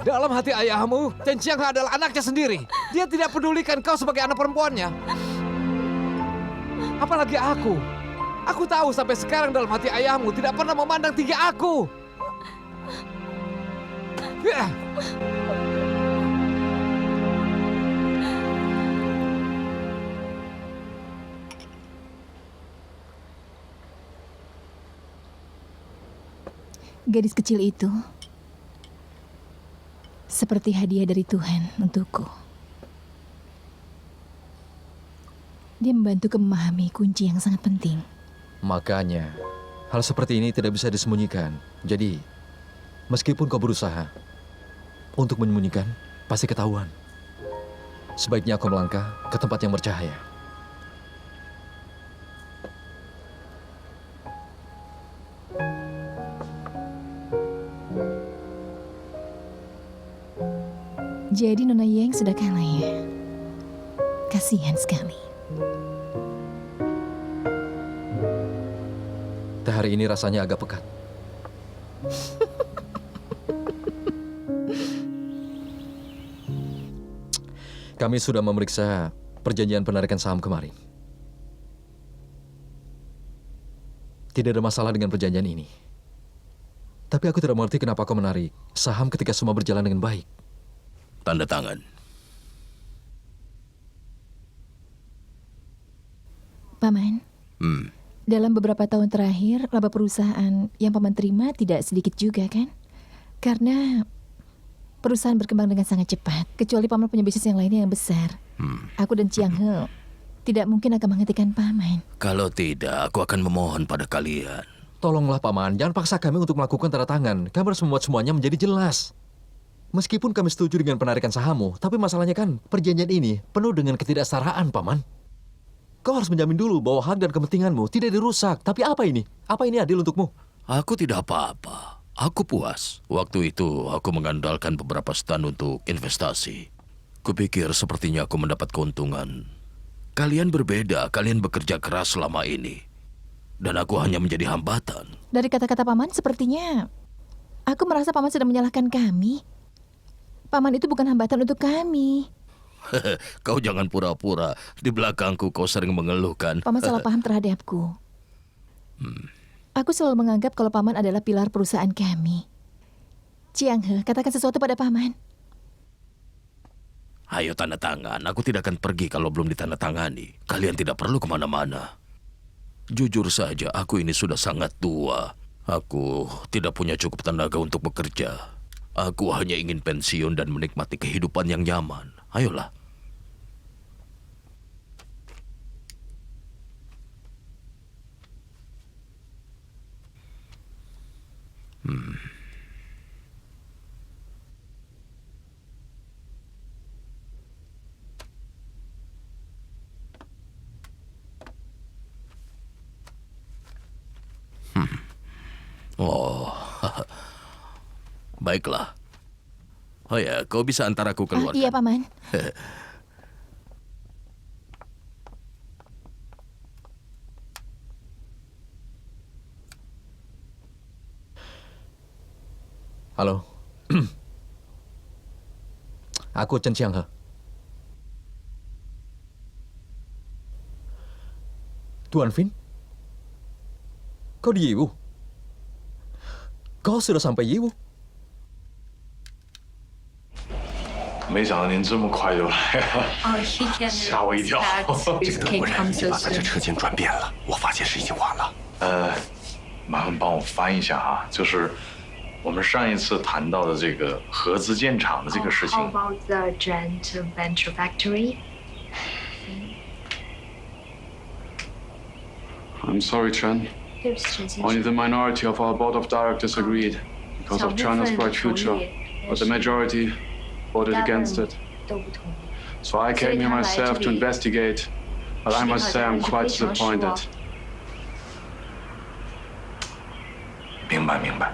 Dalam hati ayahmu, Chen Qianghe adalah anaknya sendiri. Dia tidak pedulikan kau sebagai anak perempuannya. Apalagi aku. Aku tahu sampai sekarang dalam hati ayahmu tidak pernah memandang tinggi aku. Gadis kecil itu seperti hadiah dari Tuhan untukku. Dia membantuku memahami kunci yang sangat penting. Makanya, hal seperti ini tidak bisa disembunyikan. Jadi, meskipun kau berusaha untuk menyembunyikan, pasti ketahuan. Sebaiknya kau melangkah ke tempat yang bercahaya. Jadi Nona Yang sudah kalah ya? Kasihan sekali. Teh hari ini rasanya agak pekat. Kami sudah memeriksa perjanjian penarikan saham kemarin. Tidak ada masalah dengan perjanjian ini. Tapi aku tidak mengerti kenapa kau menarik saham ketika semua berjalan dengan baik. Tanda tangan. Paman, dalam beberapa tahun terakhir, laba perusahaan yang Paman terima tidak sedikit juga kan? Karena perusahaan berkembang dengan sangat cepat. Kecuali Paman punya bisnis yang lainnya yang besar. Aku dan Qianghe tidak mungkin akan menghentikan Paman. Kalau tidak, aku akan memohon pada kalian. Tolonglah Paman, jangan paksa kami untuk melakukan tanda tangan. Kami harus membuat semuanya menjadi jelas. Meskipun kami setuju dengan penarikan sahammu, tapi masalahnya kan perjanjian ini penuh dengan ketidaksetaraan, Paman. Kau harus menjamin dulu bahwa hak dan kepentinganmu tidak dirusak. Tapi apa ini? Apa ini adil untukmu? Aku tidak apa-apa. Aku puas. Waktu itu aku mengandalkan beberapa stand untuk investasi. Kupikir sepertinya aku mendapat keuntungan. Kalian berbeda, kalian bekerja keras selama ini. Dan aku hanya menjadi hambatan. Dari kata-kata Paman, sepertinya aku merasa Paman sudah menyalahkan kami. Paman itu bukan hambatan untuk kami. Kau jangan pura-pura. Di belakangku kau sering mengeluhkan. Paman salah paham terhadapku. Aku selalu menganggap kalau Paman adalah pilar perusahaan kami. Qianghe, katakan sesuatu pada Paman. Ayo tanda tangan. Aku tidak akan pergi kalau belum ditandatangani. Kalian tidak perlu kemana-mana. Jujur saja, aku ini sudah sangat tua. Aku tidak punya cukup tenaga untuk bekerja. Aku hanya ingin pensiun dan menikmati kehidupan yang nyaman. Ayolah. Oh, baiklah. Oh ya, kau bisa antar aku keluar. Iya, Paman. Halo. Aku Chen Qianghe. Tuan Fin? Kau di Yiwu? Kau sudah sampai Yiwu? 没想到您这么快就来了， Oh, he can 吓我一跳。 这个 cake come so 把咱这 soon. 车间转变了，我发现是已经晚了。麻烦帮我翻一下啊，就是我们上一次谈到的这个合资建厂的这个事情。 How about the joint venture factory? I'm sorry, Chen. 对不起，陈先 Only 生。 the minority of our board of directors agreed because of China's bright future, but the majority voted against it. 都不同意。 So I came here myself to investigate, but I must say I'm quite disappointed. 明白明白。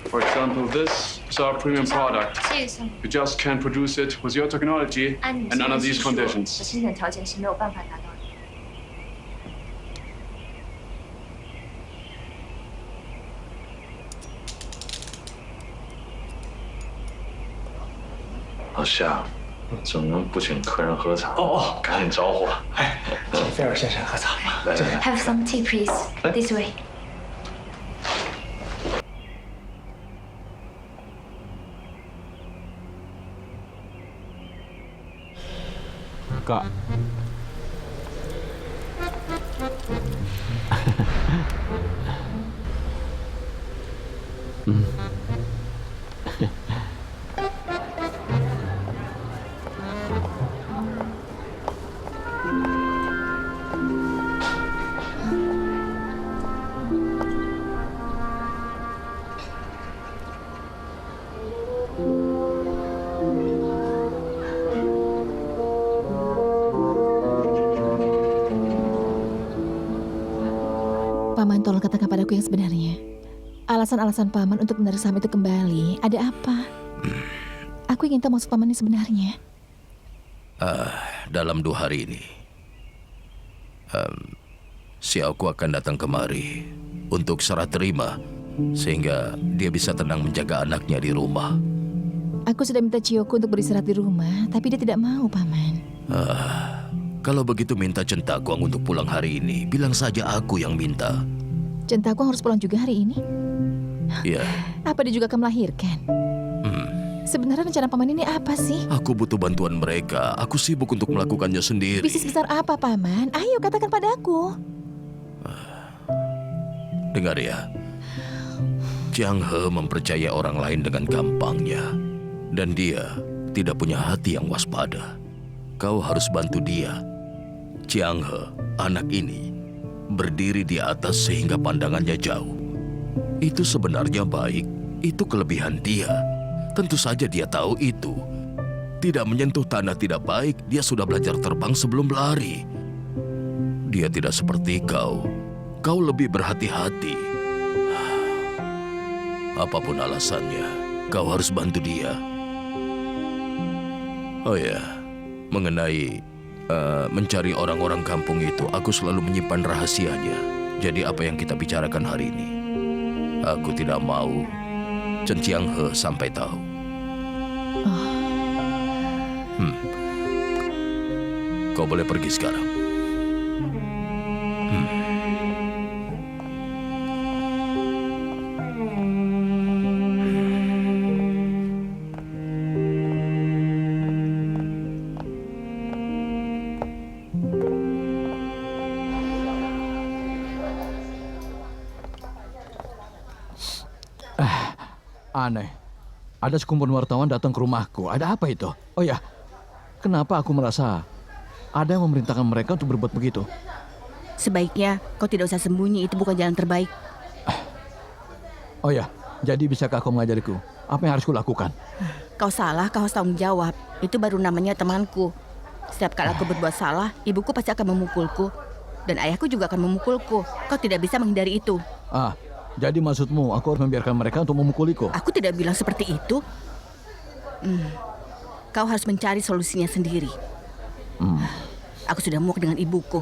For example, this is our premium product. 这个项目 You just can't produce it with your technology 按你 and 现 under 在技 these 术和 conditions. 生产条件是没有办法达到的。 Chen, 老夏，怎么不请客人喝茶？哦，赶紧招呼。哎，请菲尔先生喝茶。来来来， Have some tea, please. This way. Kak. Paman, tolong katakan padaku yang sebenarnya. Alasan-alasan Paman untuk menarik saham itu kembali, ada apa? Aku ingin tahu maksud Paman ini sebenarnya. Dalam 2 hari ini, Xiaoku akan datang kemari untuk serah terima, sehingga dia bisa tenang menjaga anaknya di rumah. Aku sudah minta Ciyoku untuk beristirahat di rumah, tapi dia tidak mau, Paman. Kalau begitu minta Centakuang untuk pulang hari ini. Bilang saja aku yang minta. Centakuang harus pulang juga hari ini? Ya, Apa dia juga akan melahirkan? Sebenarnya rencana Paman ini apa sih? aku butuh bantuan mereka. Aku sibuk untuk melakukannya sendiri. Bisnis besar apa, Paman? Ayo katakan padaku. Dengar ya, Jiang He mempercayai orang lain dengan gampangnya. Dan dia tidak punya hati yang waspada. Kau harus bantu dia. Jiang He, anak ini, berdiri di atas sehingga pandangannya jauh. Itu sebenarnya baik, itu kelebihan dia. Tentu saja dia tahu itu. Tidak menyentuh tanah tidak baik, dia sudah belajar terbang sebelum berlari. Dia tidak seperti kau. Kau lebih berhati-hati. Apapun alasannya, kau harus bantu dia. Oh ya, mengenai mencari orang-orang kampung itu, aku selalu menyimpan rahasianya. Jadi apa yang kita bicarakan hari ini, aku tidak mau Chen Jianghe sampai tahu. Kau boleh pergi sekarang. Aneh. Ada sekumpulan wartawan datang ke rumahku. Ada apa itu? Oh ya, kenapa aku merasa ada yang memerintahkan mereka untuk berbuat begitu? Sebaiknya kau tidak usah sembunyi, itu bukan jalan terbaik. Oh ya, jadi bisakah kau mengajariku apa yang harus kulakukan? Kau salah, kau harus tanggung jawab. Itu baru namanya temanku. Setiap kali aku berbuat salah, ibuku pasti akan memukulku. Dan ayahku juga akan memukulku. Kau tidak bisa menghindari itu. Jadi maksudmu aku harus membiarkan mereka untuk memukuliku? Aku tidak bilang seperti itu. Kau harus mencari solusinya sendiri. Aku sudah muak dengan ibuku.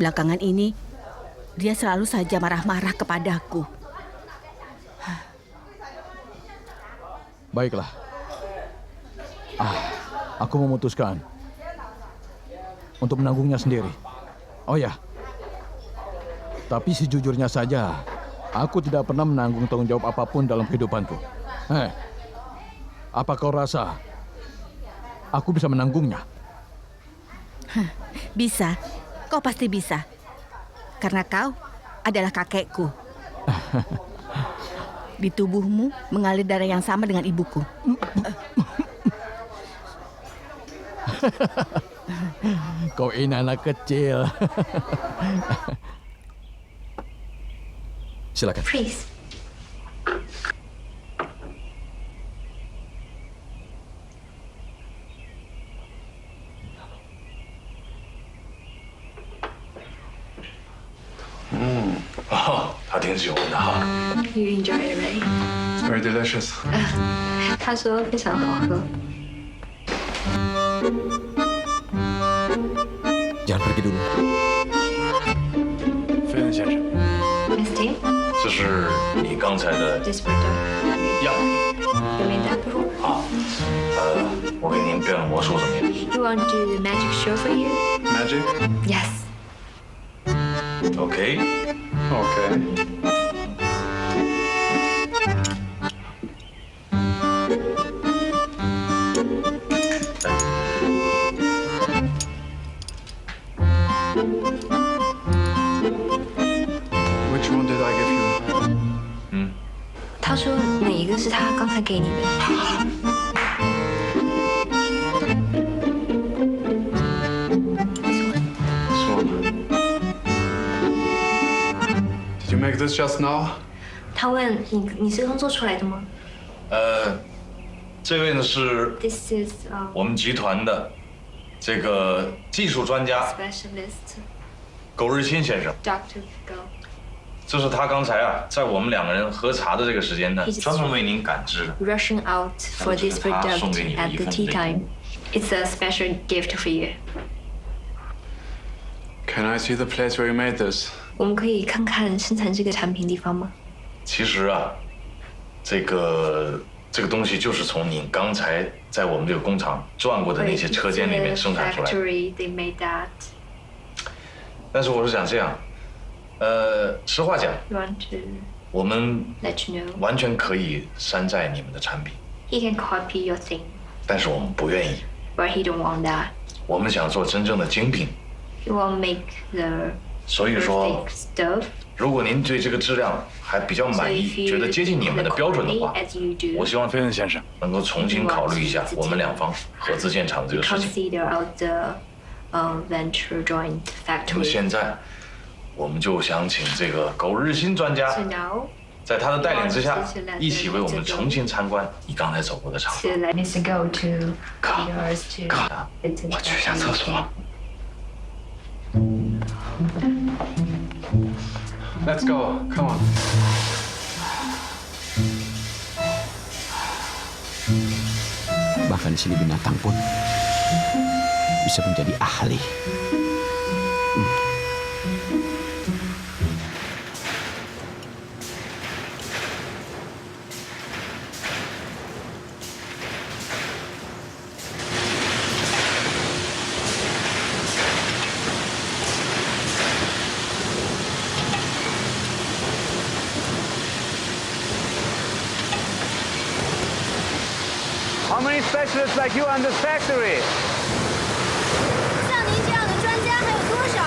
Belakangan ini, dia selalu saja marah-marah kepadaku. Baiklah. Aku memutuskan untuk menanggungnya sendiri. Oh ya, tapi sejujurnya saja, aku tidak pernah menanggung tanggung jawab apapun dalam kehidupanku. Apa kau rasa aku bisa menanggungnya? Bisa, kau pasti bisa. Karena kau adalah kakekku. Di tubuhmu mengalir darah yang sama dengan ibuku. Kau ini anak kecil. Silakan. Please. Oh, 他挺喜欢的哈。 You enjoy it, right? Very delicious. 他说非常好喝。 Jangan pergi dulu. 飞恩先生， Miss Tim, 这是你刚才的 this window. 药 You mean that before? 啊。我给您变个魔术怎么样？ You want to do the magic show for you? Magic? Yes. OK， Okay. Which one did I give you? 他说哪一个是他刚才给你的？ This one. Did you make this just now? 他问你是刚做出来的吗这位呢是？This is 我们集团的这个技术专家 specialist 苟日新先生。 Dr. Go. 这是他刚才在我们两个人喝茶的这个时间呢， He's 专门为您赶制的。 Rushing out for this product at the tea time. It's a special gift for you. Can I see the place where you made this? 我们可以看看生产这个产品地方吗？其实这个东西就是从您刚才在我们这个工厂转过的那些车间里面生产出来的。 Factory they made that. 但是我是想这样，实话讲， You want to 我们 let you know? 完全可以山寨你们的产品， He can copy your thing, 但是我们不愿意。 but he don't want that. 我们想做真正的精品， He won't make the 所以说 perfect，stuff. 如果您对这个质量还比较 So 满 if 意， you 觉得接近你们的标准的 quality 话， as you do, 我希望菲恩先生，能够重新考虑一下我们两方合资建厂的这个事情。 consider out the venture joint 那么 factory. 现在，我们就想请这个苟日新专家 So now 在他的带领之下，一起为我们重新参观你刚才走过的厂 to 房。 let Mr. Go to yours to 我去一下厕所。 Let's go. Come on. Bahkan di sini binatang pun bisa menjadi ahli. How many specialists like you in this factory? 像您这样的专家还有多少？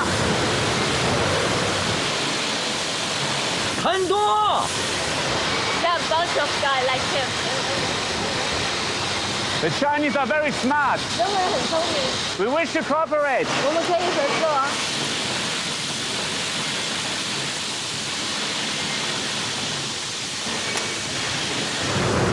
很多。 There are a bunch of guys like him. The Chinese are very smart. 人会很聪明， We wish to cooperate. 我们可以合作。 走。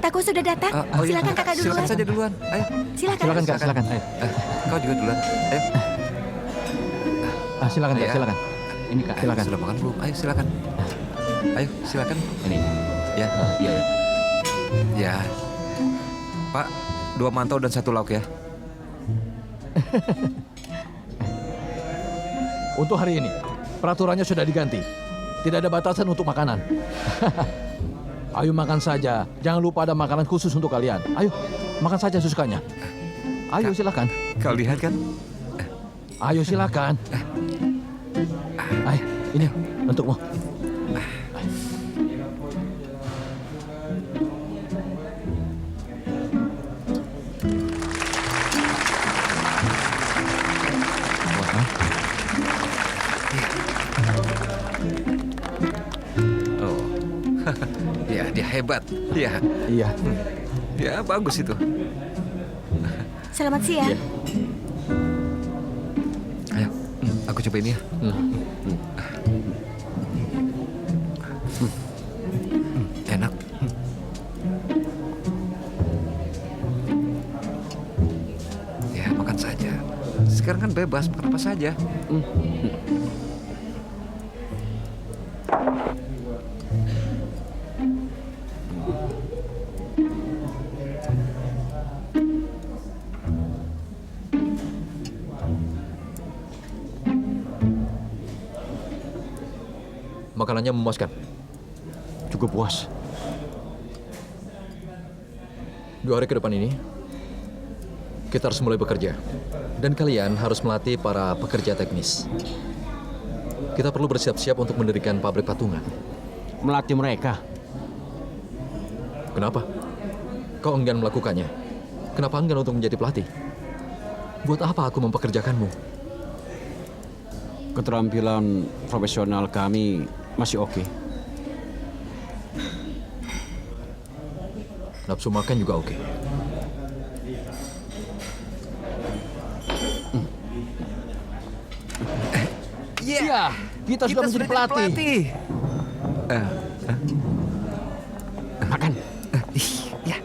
Tako sudah datang. Silakan kakak duluan. Silakan saja duluan. Ayo. Silakan. Silakan Kak, silakan. Ayo. Kau juga duluan. Ayo. Silakan Kak, Ya. silakan. Ini Kak, silakan. Sudah makan belum? Ayo silakan. Ayo silakan. Ini. Ya. Iya. Ya. Pak, 2 mantau dan 1 lauk ya. Untuk hari ini, peraturannya sudah diganti. Tidak ada batasan untuk makanan. Ayo makan saja. Jangan lupa ada makanan khusus untuk kalian. Ayo, makan saja sesukanya. Ayo silakan. Kau lihat kan? Ayo silakan. Ayo, ini untukmu. Oh. Ya, dia hebat. Ya. Iya. Ya, bagus itu. Selamat siang. Iya. Ayo, aku cobain ya. Enak. Ya, makan saja. Sekarang kan bebas, makan apa saja. makanannya memuaskan? Cukup puas. 2 hari ke depan ini, kita harus mulai bekerja. Dan kalian harus melatih para pekerja teknis. Kita perlu bersiap-siap untuk mendirikan pabrik patungan. Melatih mereka. Kenapa? Kau enggan melakukannya? Kenapa enggan untuk menjadi pelatih? Buat apa aku mempekerjakanmu? Keterampilan profesional kami masih oke. Nafsu makan juga oke. Iya, kita sudah menjadi pelatih. Makan. Ya.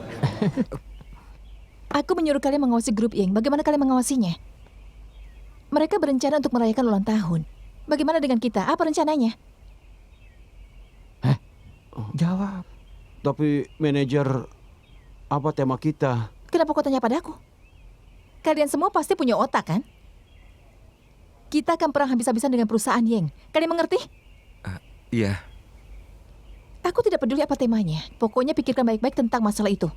Aku menyuruh kalian mengawasi grup Ying. Bagaimana kalian mengawasinya? Mereka berencana untuk merayakan ulang tahun. Bagaimana dengan kita? Apa rencananya? Jawab. Tapi manajer, apa tema kita? Kenapa kau tanya padaku? Kalian semua pasti punya otak, kan? Kita akan perang habis-habisan dengan perusahaan Ying. Kalian mengerti? Iya. Aku tidak peduli apa temanya. Pokoknya pikirkan baik-baik tentang masalah itu.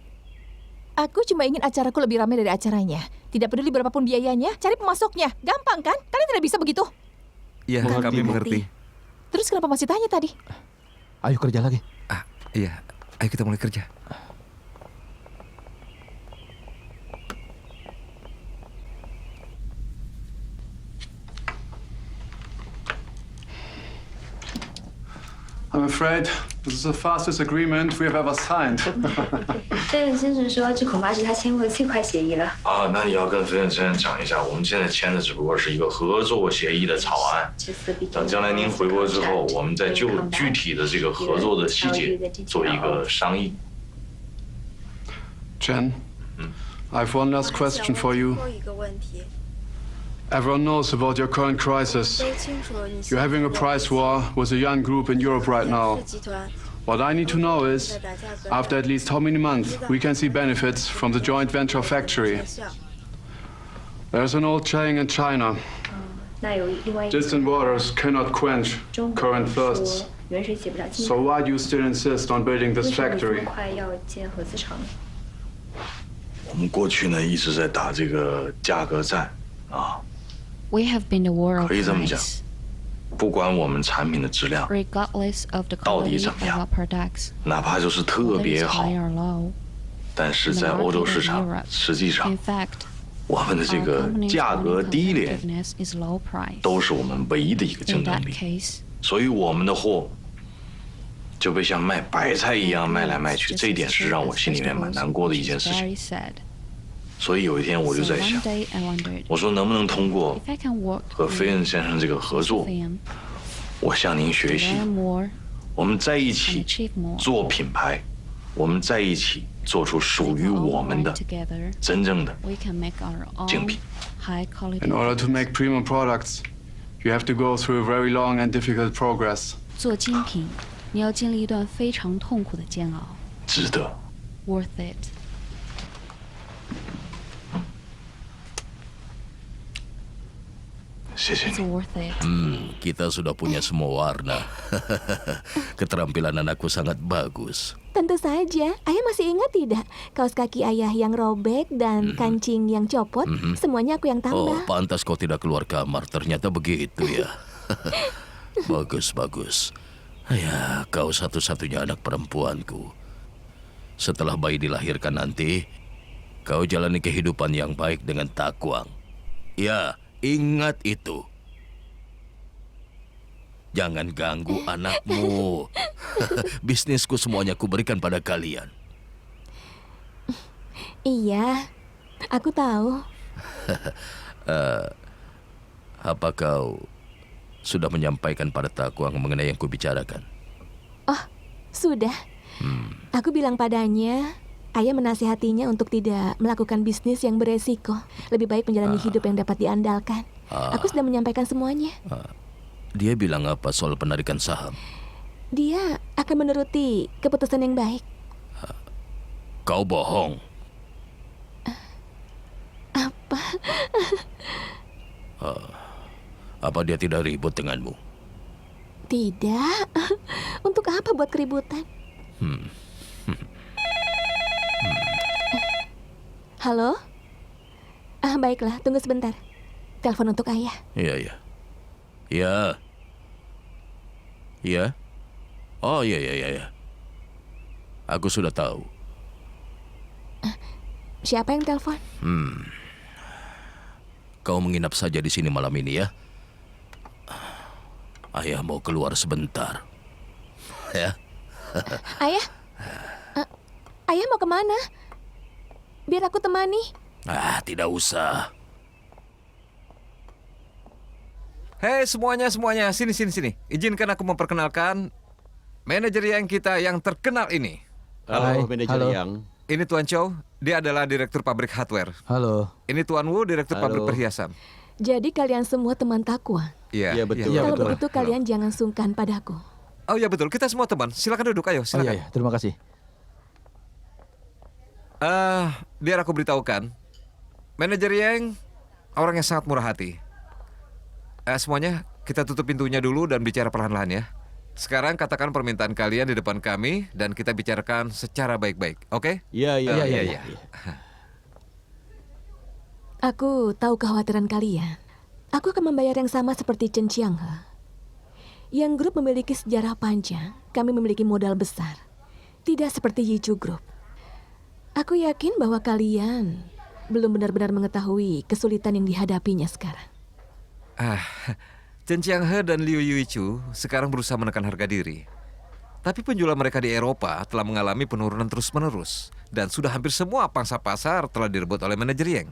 Aku cuma ingin acaraku lebih ramai dari acaranya. Tidak peduli berapapun biayanya, cari pemasoknya. Gampang kan? Kalian tidak bisa begitu. Iya, kami mengerti. Terus kenapa masih tanya tadi? Ayo kerja lagi. Iya, ayo kita mulai kerja. I'm afraid this is the fastest agreement we have ever signed. 飞恩先生说，这恐怕是他签过的最快协议了。啊，那你要跟飞恩先生讲一下，我们现在签的只不过是一个合作协议的草案。等将来您回国之后，我们再就具体的这个合作的细节做一个商议。 Jen, I have one last question for you. Everyone knows about your current crisis. You're having a price war with a young group in Europe right now. What I need to know is, after at least how many months we can see benefits from the joint venture factory. There's an old saying in China, 那有另外一个 distant waters cannot quench 中国 current 说 thirsts. 远水解不了近 So 渴。 why do you still insist on building 为 this 什么这么 factory? 快要建合资厂？我们过去呢一直在打这个价格战啊， We have been the war of 可以这么讲， price, 不管我们产品的质量 regardless of the 到底 quality 怎 of 么样， our products, 哪怕就是特 whether 别 it's 好， high or low. 但是在欧洲市场，实际上 In fact, 我们的这 our 个 company's 价格 only 低廉 competitiveness is low price. 都是我们唯一的一个竞 In 争 that 力， case, 所以我们的货就被像卖白菜一样卖来卖去， just 这一点 as 是 good 让我 as 心里面蛮 vegetables, 难过的一 which 件 is 事情。 very sad. 所以有一天我就 So 在 one 想， day I wondered 我说能不能通过 if I can work 和菲 with 恩先生这个合作， Sofian 我向您 to 学习， learn more 我们在一 and 起 achieve more. 做品牌，我们在一起做出 We 属于 can all 我们 work 的 together. 真正的 We can make our 精 own 品。 high quality. In order to make premium products, you have to go through a very long and difficult progress. 做精品，你要经历一段非常痛苦的煎熬。值得。 Worth it. 谢谢 It's 你。 worth it. Kita sudah punya semua warna. Keterampilan anakku sangat bagus. Tentu saja. Ayah masih ingat tidak? Kaos kaki ayah yang robek dan kancing yang copot, semuanya aku yang Oh, tambah. pantas kau tidak keluar kamar. Ternyata begitu ya. Bagus, bagus. Ya, kau satu-satunya anak perempuanku. Setelah bayi dilahirkan nanti, kau jalani kehidupan yang baik dengan Takwang. Ya, ingat itu. Jangan ganggu anakmu. Bisnisku semuanya kuberikan pada kalian. Iya, aku tahu. Apa kau sudah menyampaikan pada Takwang mengenai yang kubicarakan? Oh, sudah. Aku bilang padanya, ayah menasihatinya untuk tidak melakukan bisnis yang beresiko. Lebih baik menjalani hidup yang dapat diandalkan. Aku sudah menyampaikan semuanya. Dia bilang apa soal penarikan saham? Dia akan menuruti keputusan yang baik. Kau bohong. Apa? Apa dia tidak ribut denganmu? Tidak. Untuk apa buat keributan? Halo? Baiklah, tunggu sebentar. Telepon untuk ayah. Iya. Iya. Oh, iya. Aku sudah tahu. Siapa yang telepon? Kau menginap saja di sini malam ini ya. Ayah mau keluar sebentar. Ya. Ayah? Ayah mau kemana? Biar aku temani. Tidak usah. Hei semuanya, sini. Izinkan aku memperkenalkan manajer yang kita yang terkenal ini. Halo, manajer yang. Ini Tuan Chow, dia adalah direktur pabrik hardware. Halo. Ini Tuan Wu, direktur pabrik perhiasan. Jadi kalian semua teman Takwa. Iya, betul. Kalau begitu kalian jangan sungkan padaku. Oh iya betul, kita semua teman. Silakan duduk, ayo silakan. Iya, terima kasih. Biar aku beritahukan, manajer Yang orang yang sangat murah hati. Semuanya kita tutup pintunya dulu dan bicara perlahan-lahan ya. Sekarang katakan permintaan kalian di depan kami dan kita bicarakan secara baik-baik, oke? Iya. Aku tahu kekhawatiran kalian. Aku akan membayar yang sama seperti Chen Qianghe. Yang grup memiliki sejarah panjang, kami memiliki modal besar. Tidak seperti Yichu Group. Aku yakin bahwa kalian belum benar-benar mengetahui kesulitan yang dihadapinya sekarang. Chen Qianghe dan Liu Yuichu sekarang berusaha menekan harga diri. Tapi penjualan mereka di Eropa telah mengalami penurunan terus-menerus. Dan sudah hampir semua pangsa pasar telah direbut oleh manajer Yang.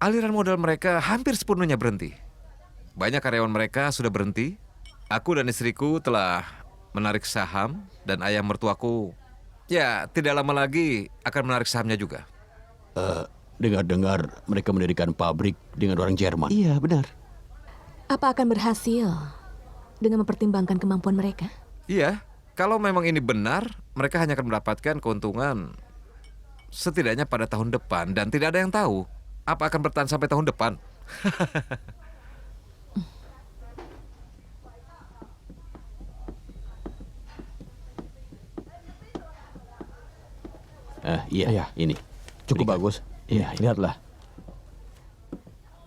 Aliran modal mereka hampir sepenuhnya berhenti. Banyak karyawan mereka sudah berhenti. Aku dan istriku telah menarik saham. Dan ayah mertuaku, ya tidak lama lagi akan menarik sahamnya juga. Dengar-dengar mereka mendirikan pabrik dengan orang Jerman. Iya, benar. Apa akan berhasil dengan mempertimbangkan kemampuan mereka? Iya, kalau memang ini benar, mereka hanya akan mendapatkan keuntungan setidaknya pada tahun depan. Dan tidak ada yang tahu apa akan bertahan sampai tahun depan. Iya, ini. Cukup bagus. Iya, lihatlah.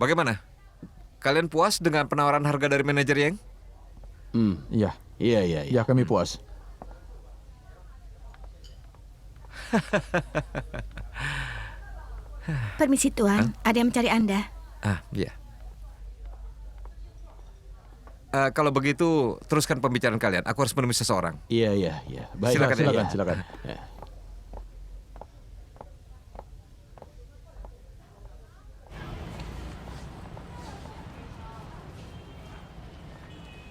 Bagaimana? Kalian puas dengan penawaran harga dari manajer Yang? Iya. Iya. Ya, kami puas. Permisi Tuan, ada yang mencari Anda. Iya. Kalau begitu, teruskan pembicaraan kalian. Aku harus menemui seseorang. Iya. Baik, silakan. Ya.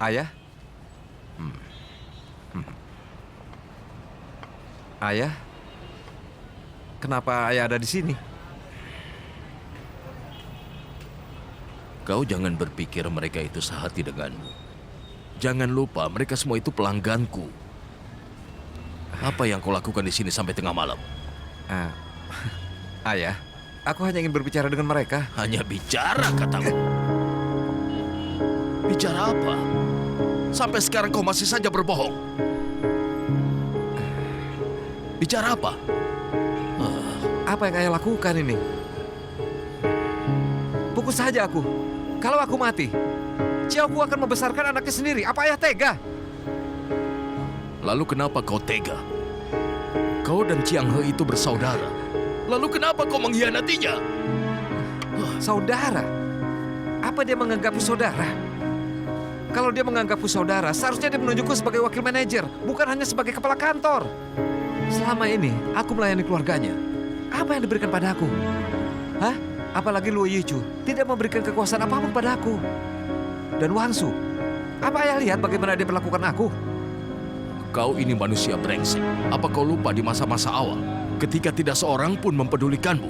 Ayah? Ayah? Kenapa ayah ada di sini? Kau jangan berpikir mereka itu sehati denganmu. Jangan lupa, mereka semua itu pelangganku. Apa yang kau lakukan di sini sampai tengah malam? Ayah, aku hanya ingin berbicara dengan mereka. Hanya bicara, katamu. Bicara apa? Sampai sekarang kau masih saja berbohong. Bicara apa? Apa yang ayah lakukan ini? Pukul saja aku. Kalau aku mati, Xiaogu akan membesarkan anaknya sendiri. Apa ayah tega? Lalu kenapa kau tega? Kau dan Qianghe itu bersaudara. Lalu kenapa kau mengkhianatinya? Saudara? Apa dia menganggapku saudara? Kalau dia menganggapku saudara, seharusnya dia menunjukku sebagai wakil manajer, bukan hanya sebagai kepala kantor. Selama ini, aku melayani keluarganya. Apa yang diberikan padaku? Hah? Apalagi Luo Yichu tidak memberikan kekuasaan apapun padaku. Dan Wang Su, apa ayah lihat bagaimana dia perlakukan aku? Kau ini manusia brengsek. Apa kau lupa di masa-masa awal, ketika tidak seorang pun mempedulikanmu?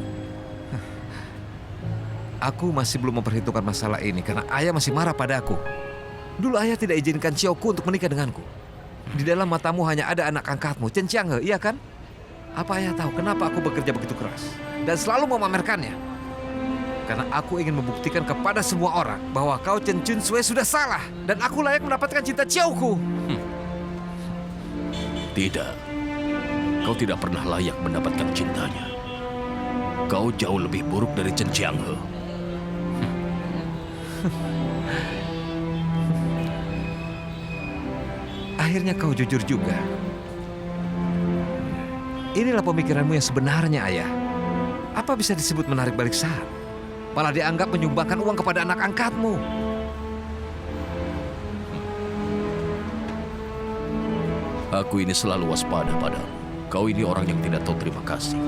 Aku masih belum memperhitungkan masalah ini karena ayah masih marah padaku. Dulu ayah tidak izinkan Xiaoku untuk menikah denganku. Di dalam matamu hanya ada anak angkatmu, Chen Qianghe, iya kan? Apa ayah tahu kenapa aku bekerja begitu keras dan selalu memamerkannya? Karena aku ingin membuktikan kepada semua orang bahwa kau Chen Junsui sudah salah dan aku layak mendapatkan cinta Chiaoku. Tidak. Kau tidak pernah layak mendapatkan cintanya. Kau jauh lebih buruk dari Chen Qianghe. Akhirnya kau jujur juga. Inilah pemikiranmu yang sebenarnya, Ayah. Apa bisa disebut menarik balik saham? Malah dianggap menyumbangkan uang kepada anak angkatmu. Aku ini selalu waspada padamu. Kau ini orang yang tidak tahu terima kasih.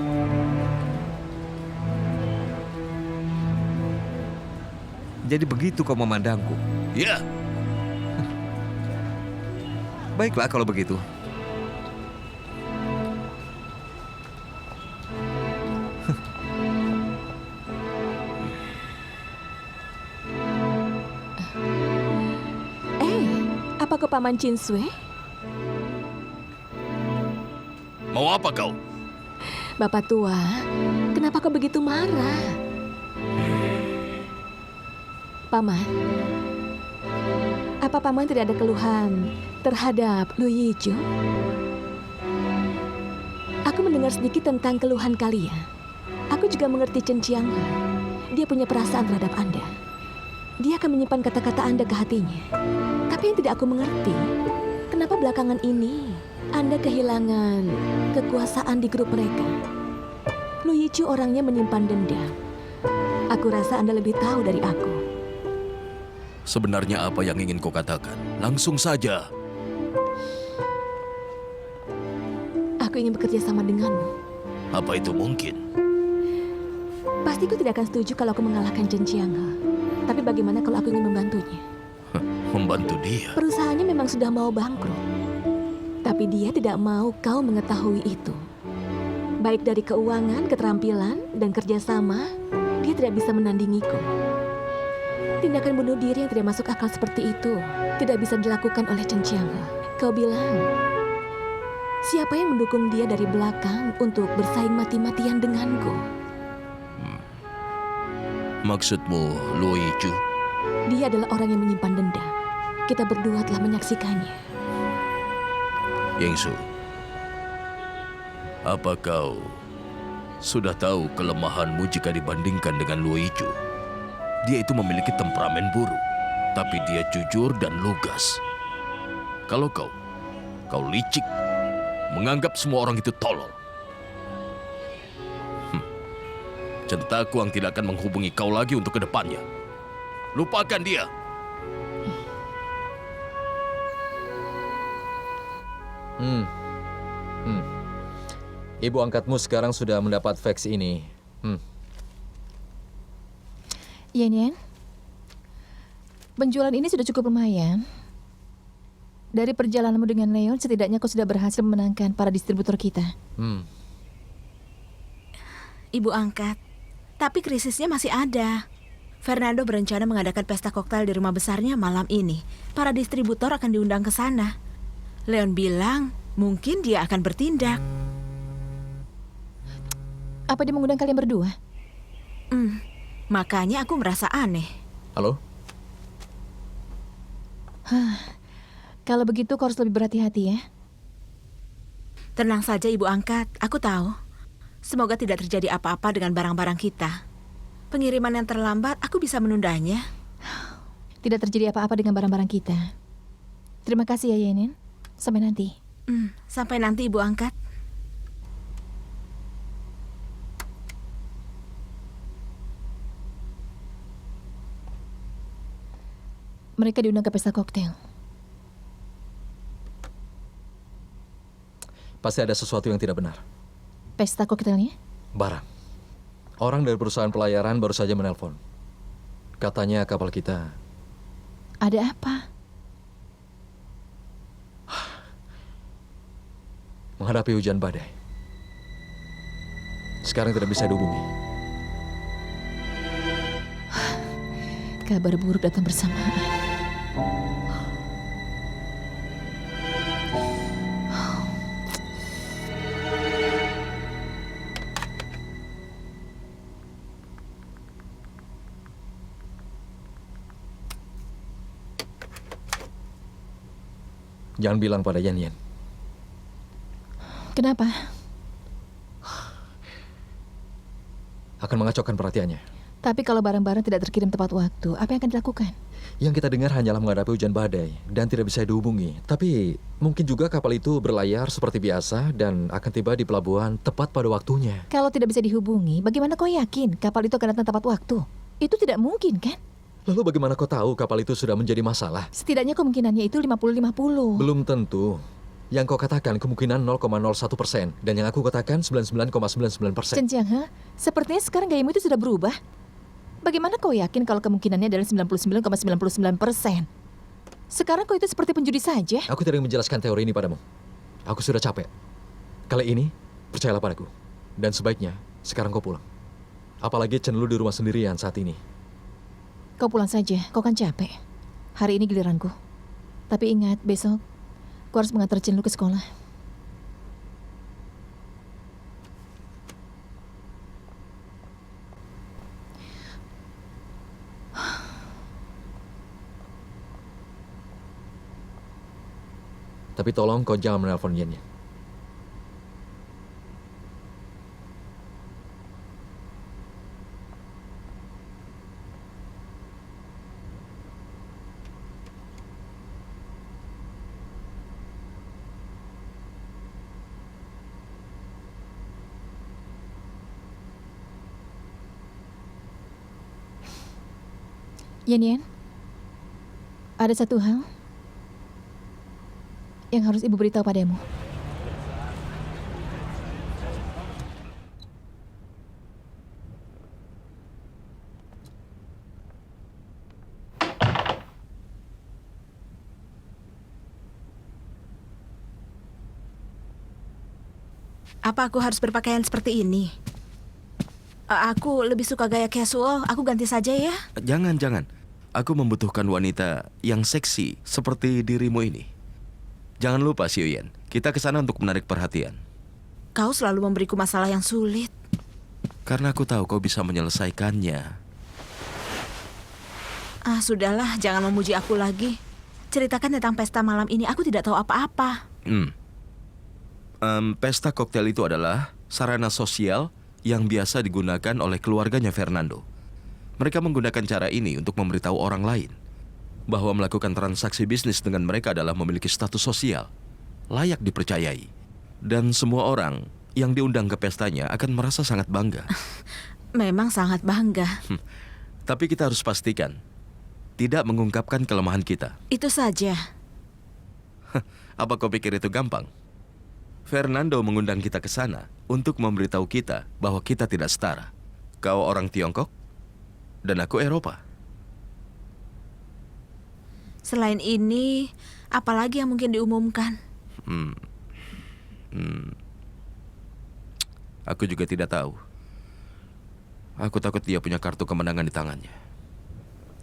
Jadi begitu kau memandangku? Ya. Baiklah kalau begitu. Apa kau Paman Jinsui? Mau apa kau? Bapak tua, kenapa kau begitu marah? Paman, apa Paman tidak ada keluhan terhadap Lu Yiju? Aku mendengar sedikit tentang keluhan kalian. Aku juga mengerti Chen Qianghe. Dia punya perasaan terhadap Anda. Dia akan menyimpan kata-kata Anda ke hatinya. Tapi yang tidak aku mengerti, kenapa belakangan ini Anda kehilangan kekuasaan di grup mereka? Lu Yichu orangnya menyimpan dendam. Aku rasa Anda lebih tahu dari aku. Sebenarnya apa yang ingin kau katakan? Langsung saja. Aku ingin bekerja sama denganmu. Apa itu mungkin? Pasti kau tidak akan setuju kalau aku mengalahkan Chen Qianghe. Tapi bagaimana kalau aku ingin membantunya? Membantu dia? Perusahaannya memang sudah mau bangkrut. Tapi dia tidak mau kau mengetahui itu. Baik dari keuangan, keterampilan, dan kerjasama, dia tidak bisa menandingiku. Tindakan bunuh diri yang tidak masuk akal seperti itu tidak bisa dilakukan oleh Chen Qianghe. Kau bilang, siapa yang mendukung dia dari belakang untuk bersaing mati-matian denganku? Maksudmu Lu Yiju? Dia adalah orang yang menyimpan dendam. Kita berdua telah menyaksikannya. Yingsu, apa kau sudah tahu kelemahanmu jika dibandingkan dengan Lu Yiju? Dia itu memiliki temperamen buruk, tapi dia jujur dan lugas. Kalau kau licik, menganggap semua orang itu tolol. Centakuang tidak akan menghubungi kau lagi untuk kedepannya. Lupakan dia. Ibu angkatmu sekarang sudah mendapat fax ini. Yen, penjualan ini sudah cukup lumayan. Dari perjalananmu dengan Leon, setidaknya kau sudah berhasil memenangkan para distributor kita. Ibu angkat, tapi krisisnya masih ada. Fernando berencana mengadakan pesta koktail di rumah besarnya malam ini. Para distributor akan diundang ke sana. Leon bilang mungkin dia akan bertindak. Apa dia mengundang kalian berdua? Makanya aku merasa aneh. Halo? Kalau begitu kau harus lebih berhati-hati ya. Tenang saja Ibu angkat, aku tahu. Semoga tidak terjadi apa-apa dengan barang-barang kita. Pengiriman yang terlambat, aku bisa menundanya. Tidak terjadi apa-apa dengan barang-barang kita. Terima kasih ya Yenin. Sampai nanti. Sampai nanti Ibu angkat. Mereka diundang ke pesta koktail. Pasti ada sesuatu yang tidak benar. Pesta koktailnya? Barang. Orang dari perusahaan pelayaran baru saja menelpon. Katanya kapal kita... Ada apa? menghadapi hujan badai. Sekarang tidak bisa dihubungi. Kabar buruk datang bersamaan. Jangan bilang pada Yan Yan. Kenapa? Akan mengacaukan perhatiannya. Tapi kalau barang-barang tidak terkirim tepat waktu, apa yang akan dilakukan? Yang kita dengar hanyalah menghadapi hujan badai dan tidak bisa dihubungi. Tapi mungkin juga kapal itu berlayar seperti biasa dan akan tiba di pelabuhan tepat pada waktunya. Kalau tidak bisa dihubungi, bagaimana kau yakin kapal itu akan datang tepat waktu? Itu tidak mungkin, kan? Lalu bagaimana kau tahu kapal itu sudah menjadi masalah? Setidaknya kemungkinannya itu 50-50. Belum tentu. Yang kau katakan kemungkinan 0,01% dan yang aku katakan 99,99%. Chen Jiang, sepertinya sekarang gayamu itu sudah berubah. Bagaimana kau yakin kalau kemungkinannya adalah 99,99%? Sekarang kau itu seperti penjudi saja. Aku tidak menjelaskan teori ini padamu. Aku sudah capek. Kali ini, percayalah padaku. Dan sebaiknya, sekarang kau pulang. Apalagi Chen Lu di rumah sendirian saat ini. Kau pulang saja, kau kan capek. Hari ini giliranku. Tapi ingat, besok kau harus mengantar Chen Lu ke sekolah. Tapi tolong kau jangan menelpon Yan Yan. Yan Yan, ada satu hal yang harus ibu beritahu padamu. Apa aku harus berpakaian seperti ini? Aku lebih suka gaya casual. Aku ganti saja ya. Jangan. Aku membutuhkan wanita yang seksi seperti dirimu ini. Jangan lupa, Xiu Yan. Kita ke sana untuk menarik perhatian. Kau selalu memberiku masalah yang sulit. Karena aku tahu kau bisa menyelesaikannya. Sudahlah, jangan memuji aku lagi. Ceritakan tentang pesta malam ini. Aku tidak tahu apa-apa. Pesta koktail itu adalah sarana sosial yang biasa digunakan oleh keluarganya Fernando. Mereka menggunakan cara ini untuk memberitahu orang lain bahwa melakukan transaksi bisnis dengan mereka adalah memiliki status sosial, layak dipercayai. Dan semua orang yang diundang ke pestanya akan merasa sangat bangga. Memang sangat bangga. Tapi kita harus pastikan tidak mengungkapkan kelemahan kita. Itu saja. Apa kau pikir itu gampang? Fernando mengundang kita ke sana untuk memberitahu kita bahwa kita tidak setara. Kau orang Tiongkok dan aku Eropa. Selain ini, apalagi yang mungkin diumumkan? Aku juga tidak tahu. Aku takut dia punya kartu kemenangan di tangannya.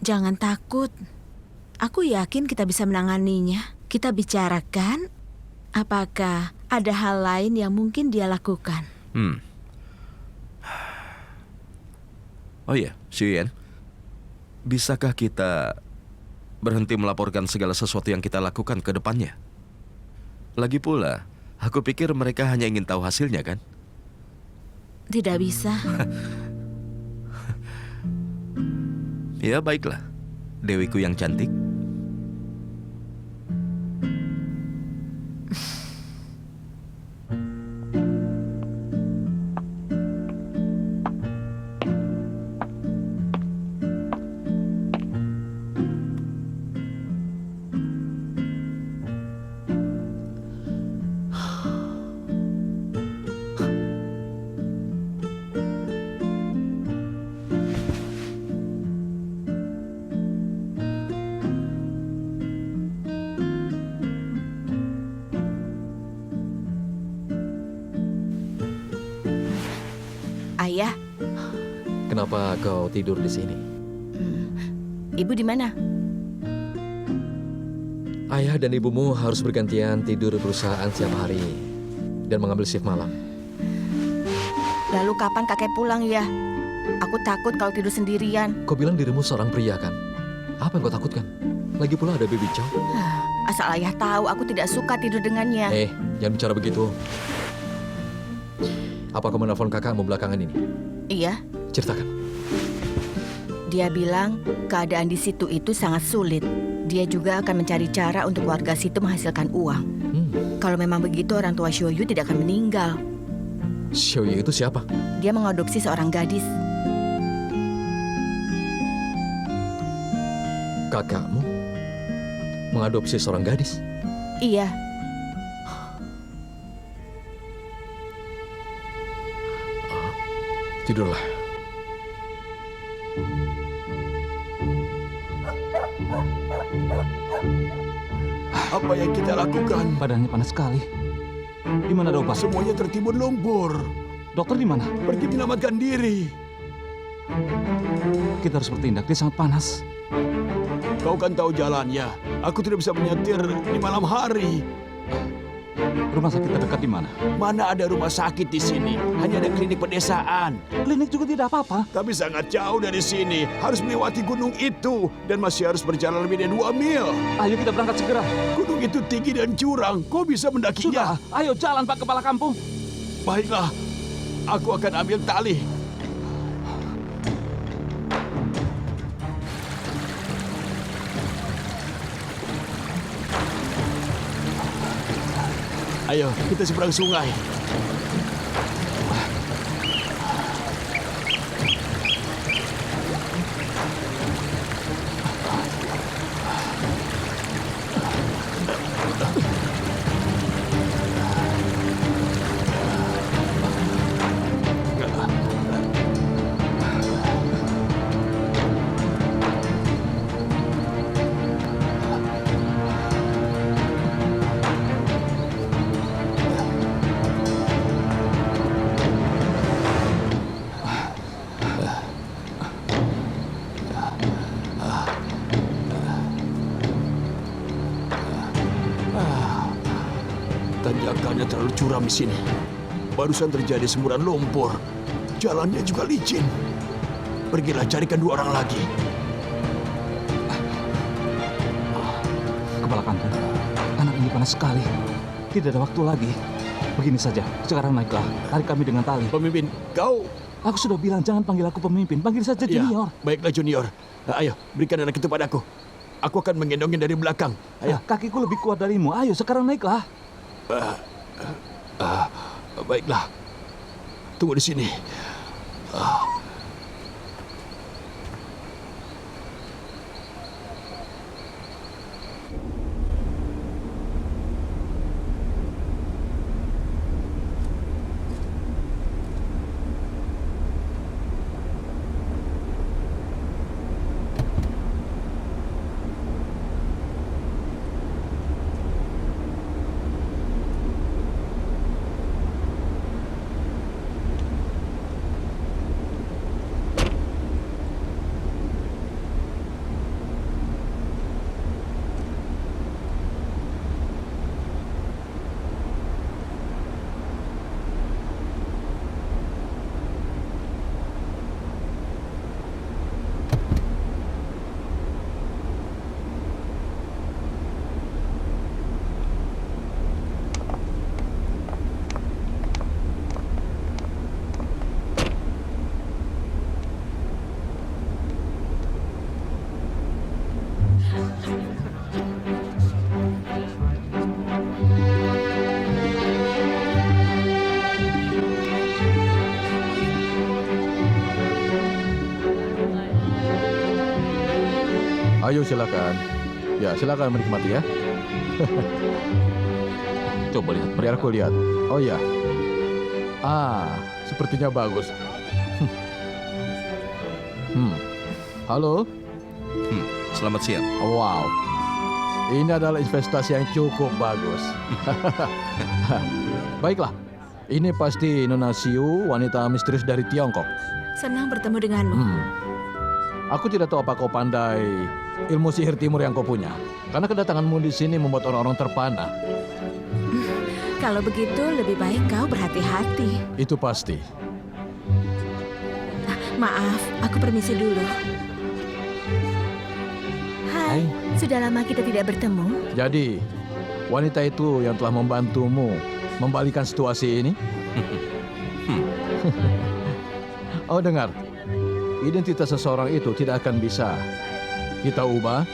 Jangan takut. Aku yakin kita bisa menanganinya. Kita bicarakan apakah ada hal lain yang mungkin dia lakukan. Oh iya, Xiu Yan. Bisakah kita berhenti melaporkan segala sesuatu yang kita lakukan ke depannya? Lagi pula, aku pikir mereka hanya ingin tahu hasilnya, kan? Tidak bisa. Ya, baiklah. Dewiku yang cantik. Ayah, Kenapa kau tidur di sini? ibu di mana? Ayah dan ibumu harus bergantian tidur di perusahaan setiap hari dan mengambil shift malam. Lalu kapan kakek pulang ya? Aku takut kalau tidur sendirian. Kau bilang dirimu seorang pria, kan? Apa yang kau takutkan? Lagi pula ada Baby Chow. Asal ayah tahu, aku tidak suka tidur dengannya. Jangan bicara begitu. Apa kamu nelfon kakakmu belakangan ini? Iya. Ceritakan. Dia bilang keadaan di situ itu sangat sulit. Dia juga akan mencari cara untuk warga situ menghasilkan uang. Kalau memang begitu, orang tua Xiuyu tidak akan meninggal. Xiuyu itu siapa? Dia mengadopsi seorang gadis. Kakakmu mengadopsi seorang gadis? Iya. Tidurlah. Apa yang kita lakukan? Badannya panas sekali. Di mana ada obat? Semuanya tertimbun lumpur. Dokter di mana? Pergi menyelamatkan diri. Kita harus bertindak, dia sangat panas. Kau kan tahu jalannya. Aku tidak bisa menyetir di malam hari. Rumah sakit terdekat di mana? Mana ada rumah sakit di sini? Hanya ada klinik pedesaan. Klinik juga tidak apa-apa. Tapi sangat jauh dari sini. Harus melewati gunung itu. Dan masih harus berjalan lebih dari 2 mil. Ayo kita berangkat segera. Gunung itu tinggi dan curang. Kau bisa mendakinya. Sudah, ayo jalan Pak Kepala Kampung. Baiklah, aku akan ambil tali. Ayo, kita seberang sungai. Tanjakannya terlalu curam di sini. Barusan terjadi semburan lumpur. Jalannya juga licin. Pergilah carikan 2 orang lagi. Kepala Kampung, anak ini panas sekali. Tidak ada waktu lagi. Begini saja, sekarang naiklah. Tarik kami dengan tali. Pemimpin, kau... Aku sudah bilang jangan panggil aku pemimpin. Panggil saja Junior. Ya, baiklah Junior. Ayo, berikan anak itu padaku. Aku akan menggendongnya dari belakang. Ayo. Kakiku lebih kuat darimu. Ayo, sekarang naiklah. Baiklah. Tunggu di sini. Ayo silakan. Ya, silakan menikmati ya. Coba lihat. Biar aku lihat. Oh ya. Sepertinya bagus. Halo? Selamat siang. Wow. Ini adalah investasi yang cukup bagus. Baiklah. Ini pasti Nona Xiu, wanita misterius dari Tiongkok. Senang bertemu denganmu. Aku tidak tahu apa kau pandai ilmu sihir timur yang kau punya. Karena kedatanganmu di sini membuat orang-orang terpana. Kalau begitu, lebih baik kau berhati-hati. Itu pasti. Maaf, aku permisi dulu. Hai. Hai. Sudah lama kita tidak bertemu. Jadi, wanita itu yang telah membantumu membalikan situasi ini? Oh, dengar. Identitas seseorang itu tidak akan bisa kita ubah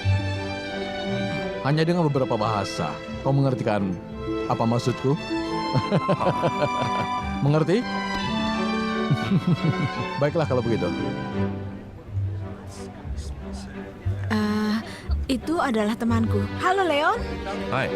hanya dengan beberapa bahasa. Kau mengerti kan apa maksudku? Mengerti? Baiklah kalau begitu. Itu adalah temanku. Halo, Leon. Hai.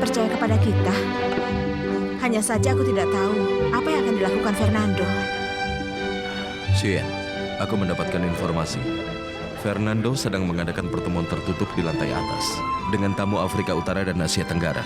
Percaya kepada kita. Hanya saja aku tidak tahu apa yang akan dilakukan Fernando. Xuyen, aku mendapatkan informasi. Fernando sedang mengadakan pertemuan tertutup di lantai atas dengan tamu Afrika Utara dan Asia Tenggara.